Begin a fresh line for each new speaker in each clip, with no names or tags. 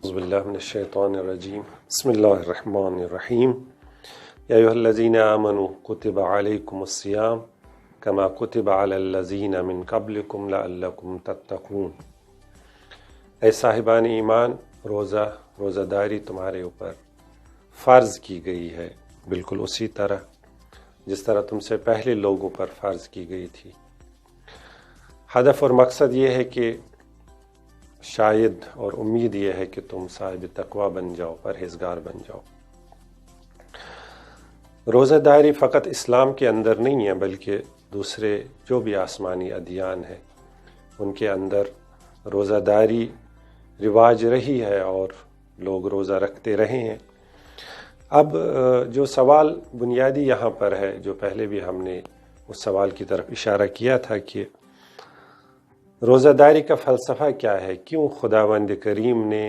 اعوذ باللہ من الشیطان الرجیم بسم اللہ الرحمن الرحیم یا ایھا الذین آمنوا کتب علیکم الصیام کما کتب علی الذین من قبلکم لعلکم تتقون۔ اے صاحبان ایمان، روزہ داری تمہارے اوپر فرض کی گئی ہے، بالکل اسی طرح جس طرح تم سے پہلے لوگوں پر فرض کی گئی تھی۔ ہدف اور مقصد یہ ہے کہ شاید اور امید یہ ہے کہ تم صاحب تقوی بن جاؤ، پرہیزگار بن جاؤ۔ روزہ داری فقط اسلام کے اندر نہیں ہے، بلکہ دوسرے جو بھی آسمانی ادیان ہیں ان کے اندر روزہ داری رواج رہی ہے اور لوگ روزہ رکھتے رہے ہیں۔ اب جو سوال بنیادی یہاں پر ہے، جو پہلے بھی ہم نے اس سوال کی طرف اشارہ کیا تھا کہ روزہ داری کا فلسفہ کیا ہے، کیوں خداوند کریم نے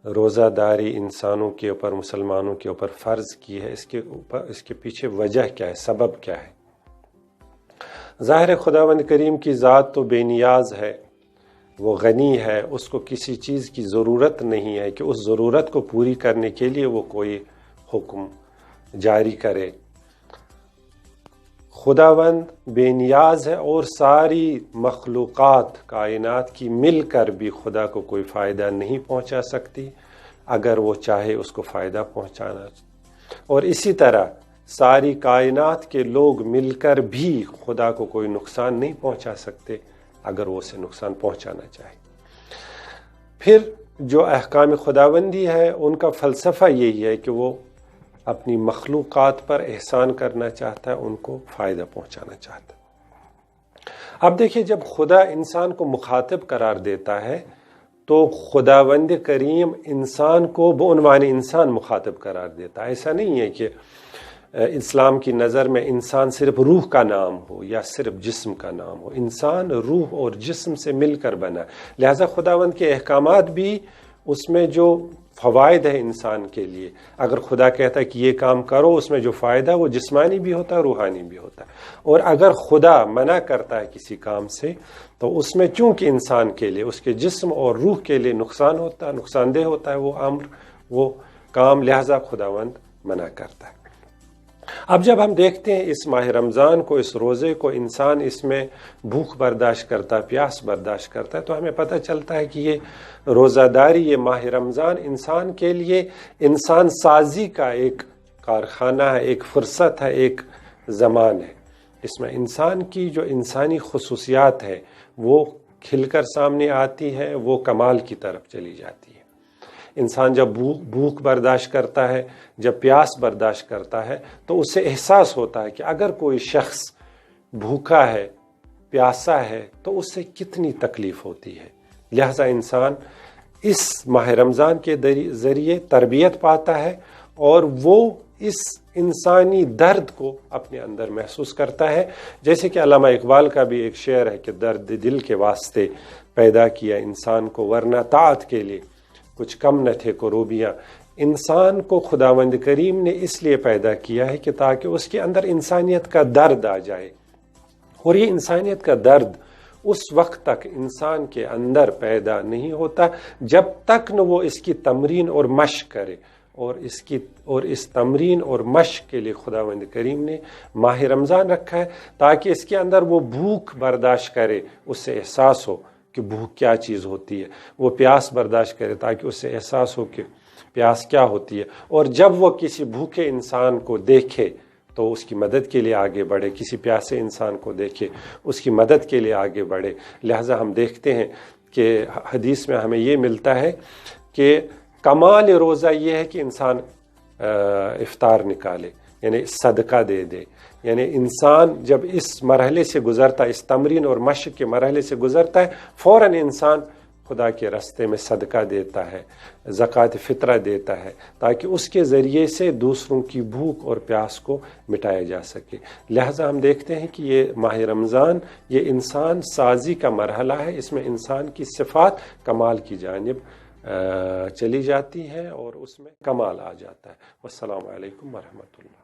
روزہ داری انسانوں کے اوپر، مسلمانوں کے اوپر فرض کی ہے، اس کے پیچھے وجہ کیا ہے، سبب کیا ہے۔ ظاہر خداوند کریم کی ذات تو بے نیاز ہے، وہ غنی ہے، اس کو کسی چیز کی ضرورت نہیں ہے کہ اس ضرورت کو پوری کرنے کے لیے وہ کوئی حکم جاری کرے۔ خداوند بے نیاز ہے اور ساری مخلوقات کائنات کی مل کر بھی خدا کو کوئی فائدہ نہیں پہنچا سکتی، اگر وہ چاہے اس کو فائدہ پہنچانا۔ اور اسی طرح ساری کائنات کے لوگ مل کر بھی خدا کو کوئی نقصان نہیں پہنچا سکتے، اگر وہ اسے نقصان پہنچانا چاہے۔ پھر جو احکام خداوندی ہے ان کا فلسفہ یہی ہے کہ وہ اپنی مخلوقات پر احسان کرنا چاہتا ہے، ان کو فائدہ پہنچانا چاہتا ہے۔ اب دیکھیں، جب خدا انسان کو مخاطب قرار دیتا ہے تو خداوند کریم انسان کو بعنوان انسان مخاطب قرار دیتا ہے۔ ایسا نہیں ہے کہ اسلام کی نظر میں انسان صرف روح کا نام ہو یا صرف جسم کا نام ہو۔ انسان روح اور جسم سے مل کر بنا، لہذا خداوند کے احکامات بھی اس میں جو فوائد ہے انسان کے لیے، اگر خدا کہتا ہے کہ یہ کام کرو، اس میں جو فائدہ وہ جسمانی بھی ہوتا ہے، روحانی بھی ہوتا ہے۔ اور اگر خدا منع کرتا ہے کسی کام سے تو اس میں چونکہ انسان کے لیے، اس کے جسم اور روح کے لیے نقصان ہوتا ہے، نقصان دہ ہوتا ہے وہ امر، وہ کام، لہذا خداوند منع کرتا ہے۔ اب جب ہم دیکھتے ہیں اس ماہ رمضان کو، اس روزے کو، انسان اس میں بھوک برداشت کرتا ہے، پیاس برداشت کرتا ہے، تو ہمیں پتہ چلتا ہے کہ یہ روزہ داری، یہ ماہ رمضان انسان کے لیے انسان سازی کا ایک کارخانہ ہے، ایک فرصت ہے، ایک زمان ہے۔ اس میں انسان کی جو انسانی خصوصیات ہے وہ کھل کر سامنے آتی ہے، وہ کمال کی طرف چلی جاتی ہے۔ انسان جب بھوک برداشت کرتا ہے، جب پیاس برداشت کرتا ہے، تو اسے احساس ہوتا ہے کہ اگر کوئی شخص بھوکا ہے، پیاسا ہے، تو اس سے کتنی تکلیف ہوتی ہے۔ لہذا انسان اس ماہ رمضان کے ذریعے تربیت پاتا ہے اور وہ اس انسانی درد کو اپنے اندر محسوس کرتا ہے۔ جیسے کہ علامہ اقبال کا بھی ایک شعر ہے کہ درد دل کے واسطے پیدا کیا انسان کو، ورنہ طاعت کے لیے کچھ کم نہ تھے کروبیاں۔ انسان کو خداوند کریم نے اس لیے پیدا کیا ہے کہ تاکہ اس کے اندر انسانیت کا درد آ جائے، اور یہ انسانیت کا درد اس وقت تک انسان کے اندر پیدا نہیں ہوتا جب تک نہ وہ اس کی تمرین اور مشق کرے، اور اس تمرین اور مشق کے لیے خداوند کریم نے ماہ رمضان رکھا ہے تاکہ اس کے اندر وہ بھوک برداشت کرے، اس سے احساس ہو کہ بھوک کیا چیز ہوتی ہے، وہ پیاس برداشت کرے تاکہ اس سے احساس ہو کہ پیاس کیا ہوتی ہے، اور جب وہ کسی بھوکے انسان کو دیکھے تو اس کی مدد کے لیے آگے بڑھے، کسی پیاسے انسان کو دیکھے اس کی مدد کے لیے آگے بڑھے۔ لہٰذا ہم دیکھتے ہیں کہ حدیث میں ہمیں یہ ملتا ہے کہ کمال روزہ یہ ہے کہ انسان افطار نکالے، یعنی صدقہ دے دے۔ یعنی انسان جب اس مرحلے سے گزرتا ہے، اس تمرین اور مشق کے مرحلے سے گزرتا ہے، فوراً انسان خدا کے راستے میں صدقہ دیتا ہے، زکوٰۃ فطرہ دیتا ہے، تاکہ اس کے ذریعے سے دوسروں کی بھوک اور پیاس کو مٹایا جا سکے۔ لہٰذا ہم دیکھتے ہیں کہ یہ ماہ رمضان یہ انسان سازی کا مرحلہ ہے، اس میں انسان کی صفات کمال کی جانب چلی جاتی ہے اور اس میں کمال آ جاتا ہے۔ والسلام علیکم ورحمۃ اللہ۔